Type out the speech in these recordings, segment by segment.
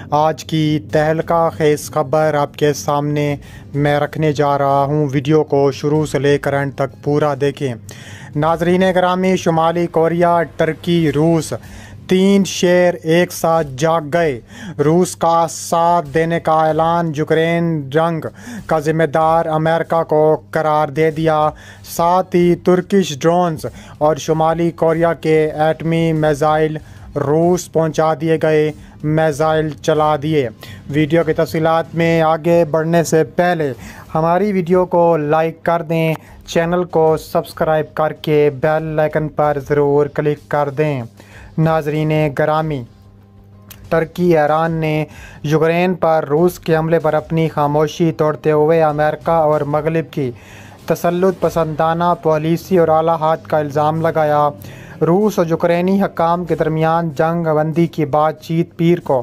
आज की तहलका खेज़ खबर आपके सामने मैं रखने जा रहा हूँ। वीडियो को शुरू से लेकर अंत तक पूरा देखें। नाज़रीन गिरामी, शुमाली कोरिया, टर्की, रूस, तीन शेर एक साथ जाग गए। रूस का साथ देने का ऐलान, यूक्रेन जंग का जिम्मेदार अमेरिका को करार दे दिया। साथ ही तुर्किश ड्रोन्स और शुमाली कोरिया के एटमी मिसाइल रूस पहुंचा दिए गए, मिसाइल चला दिए। वीडियो की तफसीलात में आगे बढ़ने से पहले हमारी वीडियो को लाइक कर दें, चैनल को सब्सक्राइब करके बेल आइकन पर ज़रूर क्लिक कर दें। नाज़रीन गिरामी, टर्की ईरान ने यूक्रेन पर रूस के हमले पर अपनी खामोशी तोड़ते हुए अमेरिका और मगरिब की तसल्लुत पसंदाना पॉलिसी और आला हाथ का इल्ज़ाम लगाया। रूस और यूक्रेनी हकाम के दरमियान जंग बंदी की बातचीत पीर को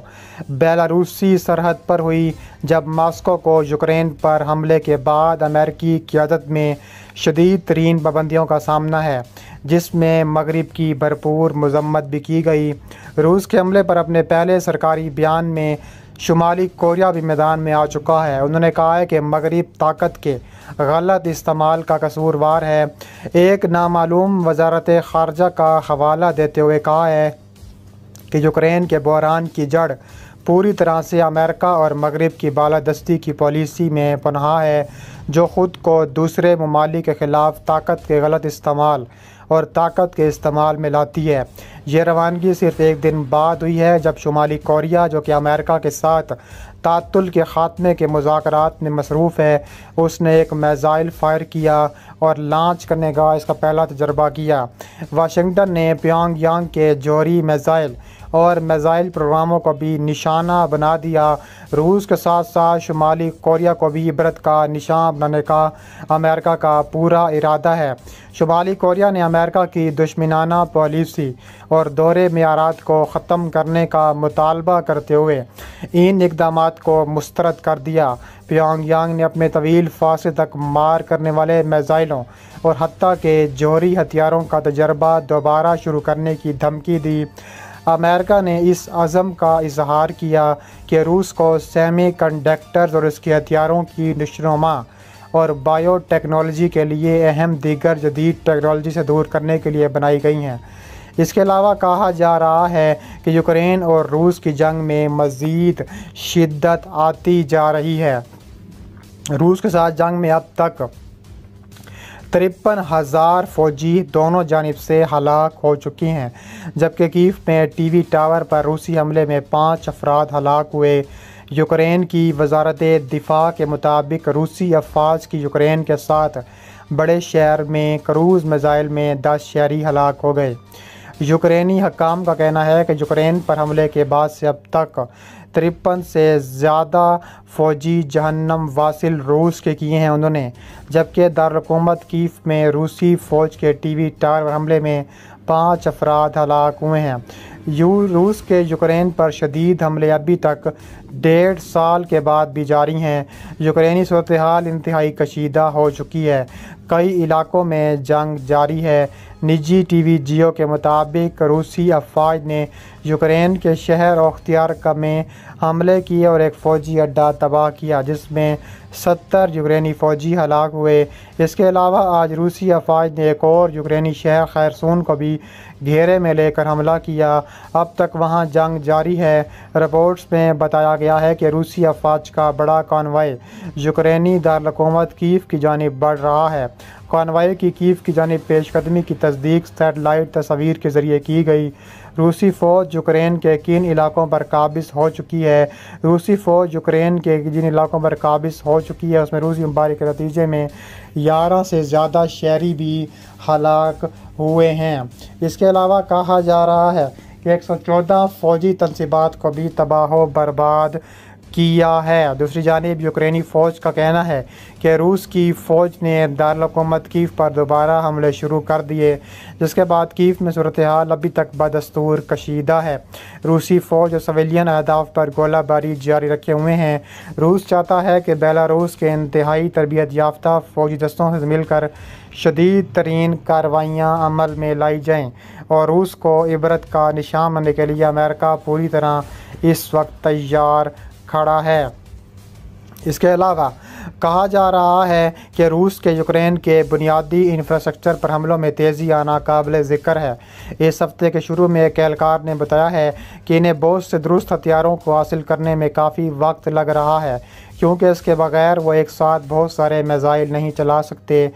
बेलारूसी सरहद पर हुई, जब मॉस्को को यूक्रेन पर हमले के बाद अमेरिकी क़यादत में शदीद तरीन पाबंदियों का सामना है, जिसमें मगरिब की भरपूर मज़म्मत भी की गई। रूस के हमले पर अपने पहले सरकारी बयान में शुमाली कोरिया भी मैदान में आ चुका है। उन्होंने कहा है कि मगरिब ताकत के गलत इस्तेमाल का कसूरवार है। एक नामालूम वजारत ख़ारजा का हवाला देते हुए कहा है कि यूक्रेन के बहरान की जड़ पूरी तरह से अमेरिका और मगरिब की बालादस्ती की पॉलिसी में पनाह है, जो ख़ुद को दूसरे ममालिक के ख़िलाफ़ ताकत के गलत इस्तेमाल और ताकत के इस्तेमाल में लाती है। ये रवानगी सिर्फ एक दिन बाद हुई है, जब शुमाली कोरिया, जो कि अमेरिका के साथ तातुल के ख़ात्मे के मुज़ाकरात में मसरूफ़ है, उसने एक मिसाइल फ़ायर किया और लॉन्च करने का इसका पहला तजर्बा किया। वाशिंगटन ने प्योंगयांग के जौहरी मिसाइल और मिसाइल प्रोग्रामों को भी निशाना बना दिया। रूस के साथ साथ शुमाली कोरिया को भी इबरत का निशान बनाने का अमेरिका का पूरा इरादा है। शुमाली कोरिया ने अमेरिका की दुश्मनाना पॉलिसी और दोहरे मेयारात को ख़त्म करने का मुतालबा करते हुए इन इक़दामात को मुस्तरद कर दिया। प्योंगयांग ने अपने तवील फासले तक मार करने वाले मिसाइलों और हत्ता के जौहरी हथियारों का तजर्बा दोबारा शुरू करने की धमकी दी। अमेरिका ने इस अज़म का इजहार किया कि रूस को सेमी कंडक्टर्स और इसके हथियारों की नशोनुमा और बायोटेक्नोलॉजी के लिए अहम दीगर जदीद टेक्नोलॉजी से दूर करने के लिए बनाई गई हैं। इसके अलावा कहा जा रहा है कि यूक्रेन और रूस की जंग में मज़ीद शिद्दत आती जा रही है। रूस के साथ जंग में अब तक 53,000 फ़ौजी दोनों जानिब से हलाक हो चुकी हैं, जबकि कीव में टीवी टावर पर रूसी हमले में 5 अफराद हलाक हुए। यूक्रेन की वजारत दिफा के मुताबिक रूसी अफवाज की यूक्रेन के साथ बड़े शहर में क्रूज़ मिसाइल में 10 शहरी हलाक हो गए। यूक्रेनी हकाम का कहना है कि यूक्रेन पर हमले के बाद से अब तक 53 से ज़्यादा फ़ौजी जहन्नम वासिल रूस के किए हैं उन्होंने, जबकि दारुल-हुकूमत कीव में रूसी फ़ौज के टीवी टावर हमले में 5 अफराद हलाक हुए हैं। रूस के यूक्रेन पर शदीद हमले अभी तक 1.5 साल के बाद भी जारी हैं। यूक्रेनी सूरत हाल इंतहाई कशीदा हो चुकी है। कई इलाकों में जंग जारी है। निजी टीवी जियो के मुताबिक रूसी अफवाज ने यूक्रेन के शहर ओख्तियारका में हमले किए और एक फ़ौजी अड्डा तबाह किया, जिसमें 70 यूक्रेनी फ़ौजी हलाक हुए। इसके अलावा आज रूसी अफवाज ने एक और यूक्रेनी शहर खैरसून को भी घेरे में लेकर हमला किया। अब तक वहां जंग जारी है। रिपोर्ट्स में बताया गया है कि रूसी अफवाज का बड़ा कॉन्वॉय यूक्रेनी दारुल-हुकूमत कीव की जानिब बढ़ रहा है। कॉन्वॉय की कीव की जानिब पेशकदमी की तस्दीक सैटेलाइट तस्वीर के ज़रिए की गई। रूसी फ़ौज यूक्रेन के किन इलाकों पर काबिज़ हो चुकी है? रूसी फ़ौज यूक्रेन के जिन इलाकों पर काबिज़ हो चुकी है, उसमें रूसी बमबारी के नतीजे में 11 से ज़्यादा शहरी भी हलाक हुए हैं। इसके अलावा कहा जा रहा है कि 114 फ़ौजी तनसीबात को भी तबाह बर्बाद किया है। दूसरी जानिब यूक्रेनी फ़ौज का कहना है कि रूस की फ़ौज ने दारुल-हुकूमत कीव पर दोबारा हमले शुरू कर दिए, जिसके बाद कीव में सूरत हाल अभी तक बदस्तूर कशीदा है। रूसी फ़ौज और सिविलियन अहदाफ पर गोलाबारी जारी रखे हुए हैं। रूस चाहता है कि बेलारूस के इंतहाई तरबियत याफ्ता फ़ौजी दस्तों से मिलकर शदीद तरीन कार्रवाइयाँ अमल में लाई जाएँ और रूस को इबरत का निशान बनने के लिए अमेरिका पूरी तरह इस वक्त तैयार खड़ा है। इसके अलावा कहा जा रहा है कि रूस के यूक्रेन के बुनियादी इंफ्रास्ट्रक्चर पर हमलों में तेज़ी आना काबिल ज़िक्र है। इस हफ्ते के शुरू में एक एहलकार ने बताया है कि इन्हें बहुत से दुरुस्त हथियारों को हासिल करने में काफ़ी वक्त लग रहा है, क्योंकि इसके बगैर वो एक साथ बहुत सारे मिसाइल नहीं चला सकते।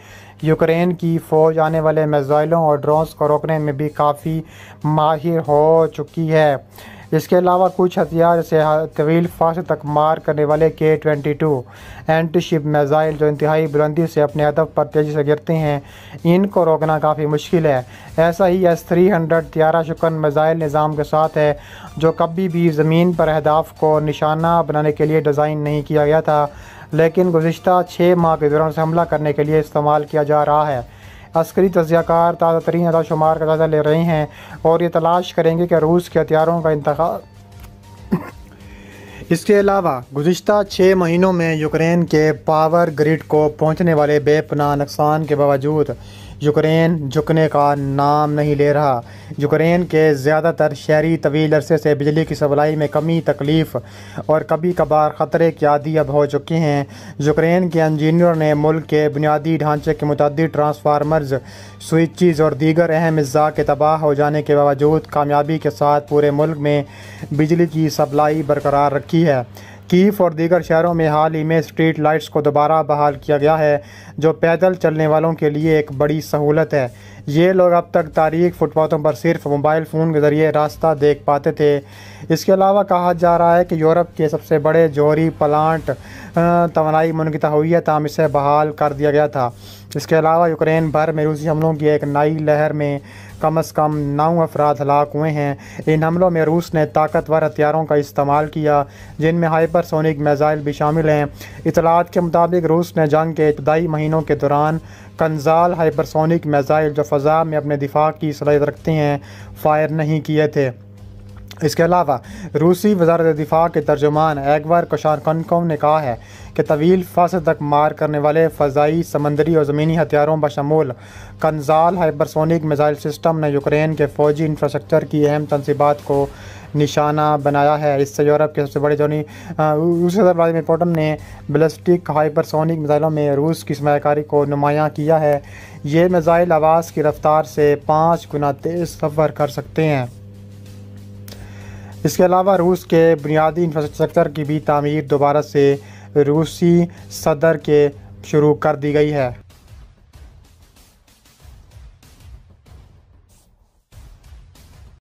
यूक्रेन की फ़ौज आने वाले मिसाइलों और ड्रोन्स को रोकने में भी काफ़ी माहिर हो चुकी है। इसके अलावा कुछ हथियार जैसे तवील फासले तक मार करने वाले K-22 एंटी-शिप मिसाइल जो इंतहाई बुलंदी से अपने हदफ पर तेज़ी से गिरते हैं, इनको रोकना काफ़ी मुश्किल है। ऐसा ही S-300 त्यारा शुकन मिसाइल निज़ाम के साथ है, जो कभी भी ज़मीन पर अहदाफ को निशाना बनाने के लिए डिज़ाइन नहीं किया गया था, लेकिन गुज़िश्ता 6 माह के दौरान उसे हमला करने के लिए इस्तेमाल किया जा रहा है। अस्करी तज़कियाकार ताज़ा तरीन अदाशुमार का जायज़ा ले रहे हैं और ये तलाश करेंगे कि रूस के हथियारों का इंतखाब इसके अलावा गुज़िश्ता 6 महीनों में यूक्रेन के पावर ग्रिड को पहुंचने वाले बेपनाह नुकसान के बावजूद यूक्रेन झुकने का नाम नहीं ले रहा। यूक्रेन के ज़्यादातर शहरी तवील अरसे से बिजली की सप्लाई में कमी, तकलीफ़ और कभी कभार ख़तरे के आदी अब हो चुके हैं। यूक्रेन के इंजीनियरों ने मुल्क के बुनियादी ढांचे के मुतअद्दिद ट्रांसफार्मर्स, स्विचेस और दीगर अहम अज्जा के तबाह हो जाने के बावजूद कामयाबी के साथ पूरे मुल्क में बिजली की सप्लाई बरकरार रखी है। कीव और दीगर शहरों में हाल ही में स्ट्रीट लाइट्स को दोबारा बहाल किया गया है, जो पैदल चलने वालों के लिए एक बड़ी सहूलत है। ये लोग अब तक तारीख फुटपाथों पर सिर्फ मोबाइल फ़ोन के ज़रिए रास्ता देख पाते थे। इसके अलावा कहा जा रहा है कि यूरोप के सबसे बड़े जौहरी प्लांट तवानाई मुनक़िता हुई है, ताहम इसे बहाल कर दिया गया था। इसके अलावा यूक्रेन भर में रूसी हमलों की एक नई लहर में कम से कम 9 अफराद हलाक हुए हैं। इन हमलों में रूस ने ताकतवर हथियारों का इस्तेमाल किया, जिनमें हाइपरसोनिक मिसाइल भी शामिल हैं। इतलात के मुताबिक रूस ने जंग के इब्तदाई महीनों के दौरान कंजाल हाइपरसोनिक मिसाइल जो फ़ज़ा में अपने दिफा की सलाहियत रखते हैं, फायर नहीं किए थे। इसके अलावा रूसी वज़ारत दिफा के तर्जुमान एगवर कोशारकनकोव ने कहा है कि तवील फासले तक मार करने वाले फ़ज़ाई, समंदरी और ज़मीनी हथियारों बशमूल कंजाल हाइपरसोनिक मिसाइल सिस्टम ने यूक्रेन के फ़ौजी इंफ्रास्ट्रक्चर की अहम तनसीबात को निशाना बनाया है। इससे यूरोप के सबसे बड़े रूसी सदर व्लादिमीर पुतिन ने बैलिस्टिक हाइपरसोनिक मिसाइलों में रूस की सरमायाकारी को नुमायाँ किया है। ये मिसाइल आवाज़ की रफ्तार से 5 गुना तेज़ सफ़र कर सकते हैं। इसके अलावा रूस के बुनियादी इंफ्रास्ट्रक्चर की भी तामीर दोबारा से रूसी सदर के शुरू कर दी गई है।